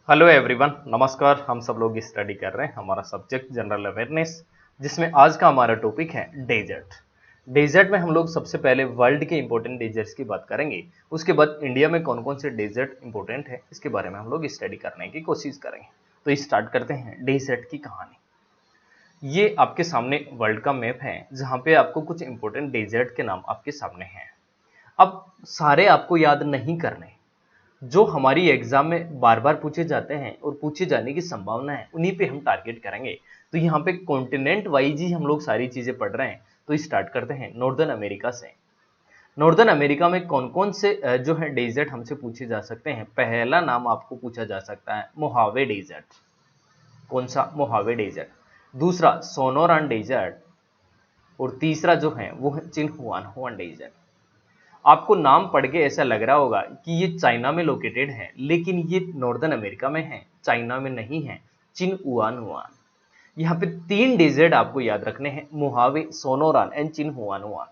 Hello everyone, नमस्कार। हम सब लोग स्टडी कर रहे हैं हमारा सब्जेक्ट जनरल अवेयरनेस, जिसमें आज का हमारा टॉपिक है डेजर्ट। डेजर्ट में हम लोग सबसे पहले वर्ल्ड के इंपॉर्टेंट डेजर्ट्स की बात करेंगे। उसके बाद इंडिया में कौन कौन से डेजर्ट इंपॉर्टेंट है इसके बारे में हम लोग स्टडी करने की कोशिश करेंगे। तो स्टार्ट करते हैं डेजर्ट की कहानी। ये आपके सामने वर्ल्ड का मैप है, जहाँ पे आपको कुछ इंपॉर्टेंट डेजर्ट के नाम आपके सामने हैं। अब सारे आपको याद नहीं करने, जो हमारी एग्जाम में बार बार पूछे जाते हैं और पूछे जाने की संभावना है, उन्हीं पे हम टारगेट करेंगे। तो यहाँ पे कॉन्टिनेंट वाइज ही हम लोग सारी चीजें पढ़ रहे हैं। तो स्टार्ट करते हैं नॉर्दर्न अमेरिका से। नॉर्दर्न अमेरिका में कौन कौन से जो है डेजर्ट हमसे पूछे जा सकते हैं। पहला नाम आपको पूछा जा सकता है मोहावे डेजर्ट। कौन सा? Mojave desert. दूसरा सोनोरान डेजर्ट। और तीसरा जो है वो है चिनहुआनहुआन डेजर्ट। आपको नाम पढ़ के ऐसा लग रहा होगा कि ये चाइना में लोकेटेड है, लेकिन ये नॉर्दर्न अमेरिका में है, चाइना में नहीं है। चिनहुआनहुआन। यहाँ पे तीन डेजर्ट आपको याद रखने हैं, मोहावे, सोनोरान एंड चिनहुआनहुआन।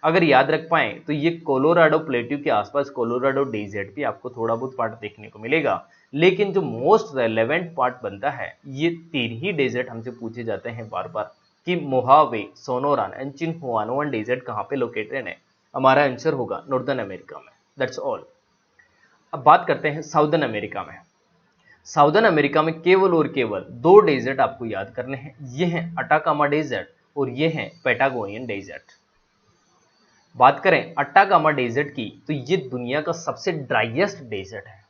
अगर याद रख पाए तो ये कोलोराडो प्लेट्यू के आसपास कोलोराडो डेजर्ट भी आपको थोड़ा बहुत पार्ट देखने को मिलेगा। लेकिन जो मोस्ट रेलेवेंट पार्ट बनता है, ये तीन ही डेजर्ट हमसे पूछे जाते हैं बार बार कि मोहावे, सोनोरान एंड चिनहुआनहुआन डेजर्ट कहाँ पे लोकेटेड है। हमारा आंसर होगा नॉर्दर्न अमेरिका में। That's all. अब बात करते हैं साउदर्न अमेरिका में। साउदर्न अमेरिका में केवल और केवल दो डेजर्ट आपको याद करने हैं। ये हैं अटाकामा डेजर्ट और ये हैं पैटागोनियन डेजर्ट। बात करें अटाकामा डेजर्ट की, तो ये दुनिया का सबसे ड्राइएस्ट डेजर्ट है।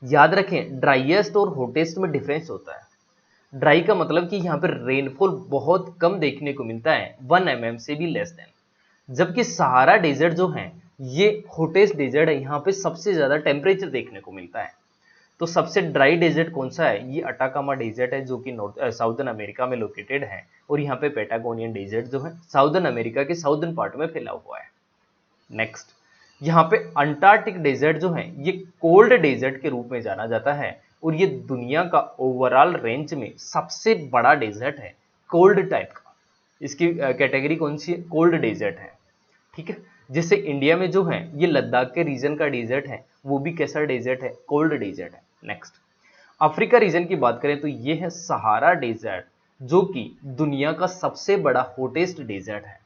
याद रखें, ड्राइएस्ट और हॉटेस्ट में डिफरेंस होता है। ड्राई का मतलब कि यहाँ पर रेनफॉल बहुत कम देखने को मिलता है, 1 mm से भी लेस देन। जबकि सहारा डेजर्ट जो है, ये हॉटेस्ट डेजर्ट है, यहाँ पे सबसे ज्यादा टेम्परेचर देखने को मिलता है। तो सबसे ड्राई डेजर्ट कौन सा है? ये अटाकामा डेजर्ट है, जो कि साउदर्न अमेरिका में लोकेटेड है। और यहाँ पे पैटागोनियन डेजर्ट जो है साउदर्न अमेरिका के साउदर्न पार्ट में फैला हुआ है। नेक्स्ट, यहाँ पे अंटार्कटिक डेजर्ट जो है, ये कोल्ड डेजर्ट के रूप में जाना जाता है। और ये दुनिया का ओवरऑल रेंज में सबसे बड़ा डेजर्ट है, कोल्ड टाइप का। इसकी कैटेगरी कौन सी है? कोल्ड डेजर्ट है। ठीक है। जैसे इंडिया में जो है ये लद्दाख के रीजन का डेजर्ट है, वो भी कैसा डेजर्ट है? कोल्ड डेजर्ट है। नेक्स्ट, अफ्रीका रीजन की बात करें तो ये है सहारा डेजर्ट, जो कि दुनिया का सबसे बड़ा हॉटेस्ट डेजर्ट है।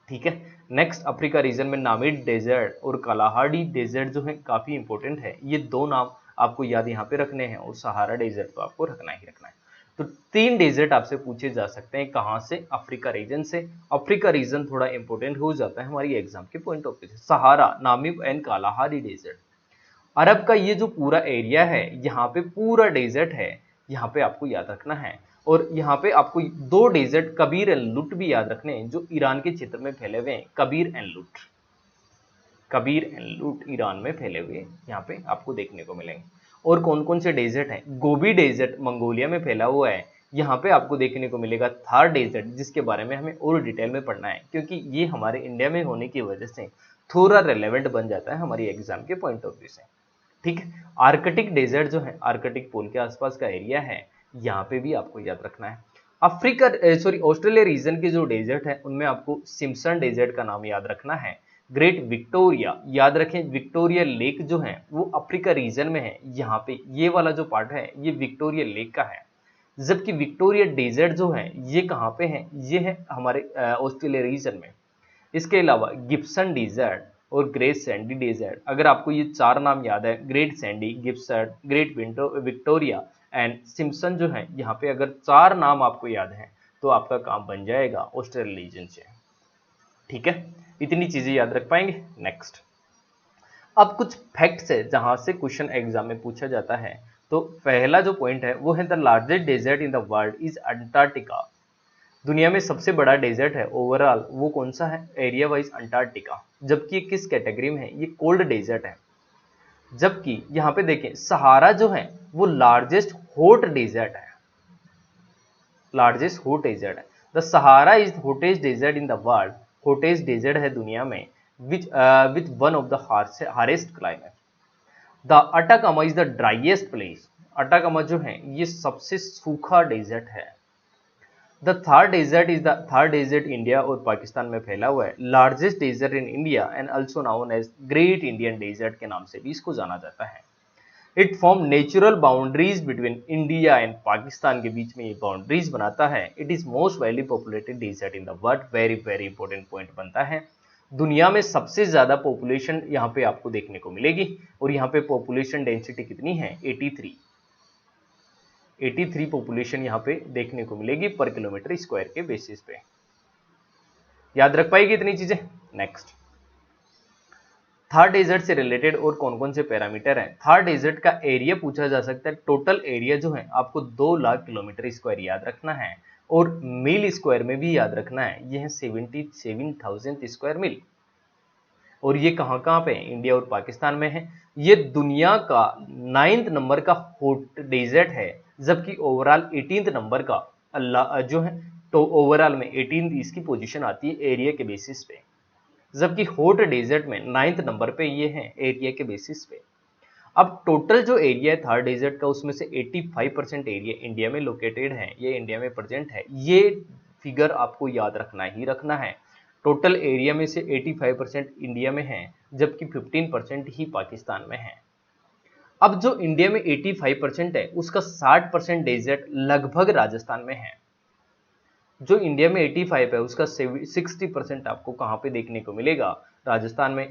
ठीक है। नेक्स्ट, अफ्रीका रीजन में नामिड डेजर्ट और कलाहाडी डेजर्ट जो है काफी इंपॉर्टेंट है। ये दो नाम आपको याद यहाँ पे रखने हैं, और सहारा डेजर्ट तो आपको रखना ही रखना है। तो तीन डेजर्ट आपसे पूछे जा सकते हैं, कहाँ से? अफ्रीका रीजन से। अफ्रीका रीजन थोड़ा इंपॉर्टेंट हो जाता है हमारी एग्जाम के पॉइंट ऑफ व्यू से। सहारा, नामिब एंड कालाहारी डेजर्ट। अरब का ये जो पूरा एरिया है, यहाँ पे पूरा डेजर्ट है, यहाँ पे आपको याद रखना है। और यहाँ पे आपको दो डेजर्ट कबीर एंड लुट भी याद रखने हैं, जो ईरान के क्षेत्र में फैले हुए हैं। कबीर एंड लुट, कबीर एंड लुट ईरान में फैले हुए यहाँ पे आपको देखने को मिलेंगे। और कौन कौन से डेजर्ट हैं? गोबी डेजर्ट मंगोलिया में फैला हुआ है, यहाँ पे आपको देखने को मिलेगा। थार डेजर्ट, जिसके बारे में हमें और डिटेल में पढ़ना है, क्योंकि ये हमारे इंडिया में होने की वजह से थोड़ा रेलेवेंट बन जाता है हमारी एग्जाम के पॉइंट ऑफ व्यू से। ठीक है। आर्कटिक डेजर्ट जो है, आर्कटिक पोल के आसपास का एरिया है, यहाँ पे भी आपको याद रखना है। अफ्रीका ऑस्ट्रेलिया रीजन के जो डेजर्ट है, उनमें आपको सिम्पसन डेजर्ट का नाम याद रखना है। ग्रेट विक्टोरिया, याद रखें, विक्टोरिया लेक जो है वो अफ्रीका रीजन में है। यहाँ पे ये वाला जो पार्ट है, ये विक्टोरिया लेक का है। जबकि विक्टोरिया डेजर्ट जो है, ये कहाँ पे है? ये है हमारे ऑस्ट्रेलिया रीजन में। इसके अलावा गिब्सन डेजर्ट और ग्रेट सैंडी डेजर्ट, अगर आपको ये चार नाम याद है, great Sandy, Gibson, great Victoria and Simpson जो है, यहाँ पे अगर चार नाम आपको याद है, तो आपका काम बन जाएगा ऑस्ट्रेलिया रीजन से। ठीक है, इतनी चीजें याद रख पाएंगे। नेक्स्ट, अब कुछ फैक्ट्स है जहां से क्वेश्चन एग्जाम में पूछा जाता है। तो पहला जो पॉइंट है वो है, the largest desert in the world is Antarctica. दुनिया में सबसे बड़ा डेजर्ट है ओवरऑल, वो कौन सा है? Area wise Antarctica. जबकि किस कैटेगरी में है? ये कोल्ड डेजर्ट है। जबकि यहाँ पे देखें, सहारा जो है वो लार्जेस्ट हॉट डेजर्ट है, लार्जेस्ट हॉट डेजर्ट है। The Sahara is hottest desert in the world, hottest desert है दुनिया में, which one of the harshest climate. The Atacama is the driest place, Atacama जो है ये सबसे सूखा डेजर्ट है। The Thar desert is the Thar desert India और पाकिस्तान में फैला हुआ है। Largest desert in India and also known as great Indian desert के नाम से भी इसको जाना जाता है। It form natural boundaries between India and Pakistan के बीच में ये बाउंड्रीज बनाता है। It is most widely populated desert in the world. Very very important point बनता है। दुनिया में सबसे ज्यादा पॉपुलेशन यहाँ पे आपको देखने को मिलेगी और यहाँ पे पॉपुलेशन डेंसिटी कितनी है 83 पॉपुलेशन यहाँ पे देखने को मिलेगी पर किलोमीटर स्क्वायर के बेसिस पे। याद रख पाएगी इतनी चीजें। नेक्स्ट, थार डेजर्ट से रिलेटेड और कौन कौन से पैरामीटर हैं। थार डेजर्ट का एरिया पूछा जा सकता है। टोटल एरिया जो है आपको 2 लाख किलोमीटर स्क्वायर याद रखना है और मील स्क्वायर में भी याद रखना है। ये है 77,000 स्क्वायर मील। और ये कहाँ कहाँ पे है, इंडिया और पाकिस्तान में है। ये दुनिया का 9th नंबर का हॉट डेजर्ट है, जबकि ओवरऑल 18th नंबर का अल्लाह जो है, तो ओवरऑल में 18th इसकी पोजीशन आती है एरिया के बेसिस पे, जबकि हॉट डेजर्ट में 9th नंबर पे ये है एरिया के बेसिस पे। अब टोटल जो एरिया है थार डेजर्ट का, उसमें से 85% एरिया इंडिया में लोकेटेड है, ये इंडिया में प्रेजेंट है। ये फिगर आपको याद रखना ही रखना है। टोटल एरिया में से 85% इंडिया में है, जबकि 15% ही पाकिस्तान में है। अब जो इंडिया में 85% है, उसका 60% डेजर्ट लगभग राजस्थान में है। जो इंडिया में 85 है, उसका 60% आपको कहाँ पे देखने को मिलेगा, राजस्थान में।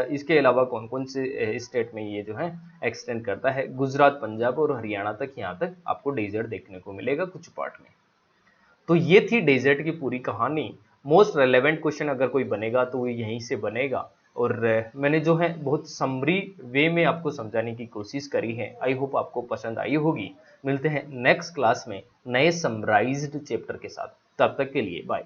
इसके अलावा कौन कौन से स्टेट में ये जो है एक्सटेंड करता है, गुजरात, पंजाब और हरियाणा तक, यहाँ तक आपको डेजर्ट देखने को मिलेगा कुछ पार्ट में। तो ये थी डेजर्ट की पूरी कहानी। मोस्ट रेलेवेंट क्वेश्चन अगर कोई बनेगा तो वो यहीं से बनेगा। और मैंने जो है बहुत समरी वे में आपको समझाने की कोशिश करी है। आई होप आपको पसंद आई होगी। मिलते हैं नेक्स्ट क्लास में नए समराइज्ड चैप्टर के साथ। तब तक के लिए बाय।